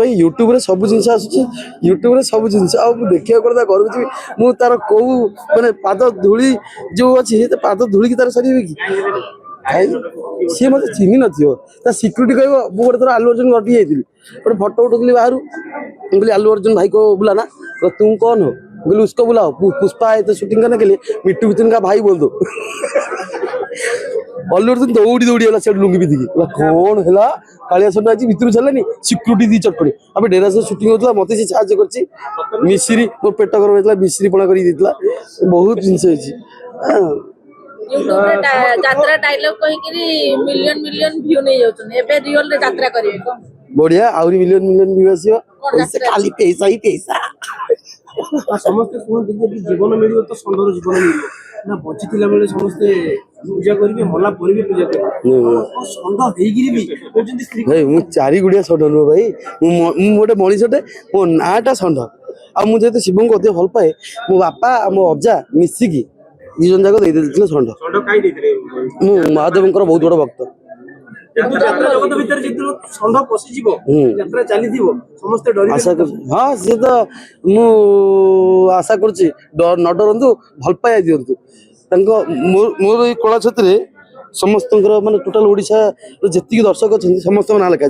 भाई यूट्यूब रे सब जिनस आसुची यूट्यूब रे सब जिनस आ देखिया करता घर जी मु तार को माने पाद धूली जो अच्छी पाद धूली की तार सरी कि सी मत चिन्ह नथियो ता सिक्यूरिटी कहबो मु गोटे थर आलू अर्जुन गटी जाइतिली गोटे फोटो उठौली बाहर बोली आलू अर्जुन भाई को बुला ना तो तुम कौन हो बोले उसको बुलाओ पुष्पा आए तो शूटिंग करने के लिए मिट्टू बितन का भाई बोल दो अल्लू अर्जुन दौड़ी दौड़ी गला से लुंगी पिंधिकी कौन है कालिया सोना आज भितर छानी सिक्यूरीटी दी चटपड़ी अब डेरास शूटिंग होता मत से साहय कर मिश्री मोर पेट गरम होता मिश्री पणा कर बहुत जिनस यात्रा डायलॉग कहिकरी मिलियन मिलियन व्यू नहीं जाउछन एबे रियल रे यात्रा करिवे को बढ़िया आउरी मिलियन मिलियन व्यू आसीबो पैसा खाली पैसा ही पैसा समस्त कहते कि जीवन मिल तो सुंदर जीवन मिल ना बचिला बेले समस्ते पूजा करेंगे मला पर भी पूजा करेंगे सुंदर हेगिरी भी कहते स्त्री भाई मु चारि गुड़िया षंढ नु भाई मु गोटे मनीषटे मो नाटा षंढ आ मु जेते शिवं को भल पाए मो बापा मो अजा मिसिकी दी जन जाक दे देथिले षंढ सुंदर काई देथरे मु महादेवंकर बहुत बड़ भक्त यात्रा जगत भीतर जितु सुंदर पसि जीवो यात्रा चली थीबो समस्त डरी आशा कर हां से तो मु आशा करछि न डरंतु भल पाए दियंतु तांको मोर कला क्षेत्र समस्त माने टोटल ओडिशा जेतिक दर्शक अछन समस्त ना लेखा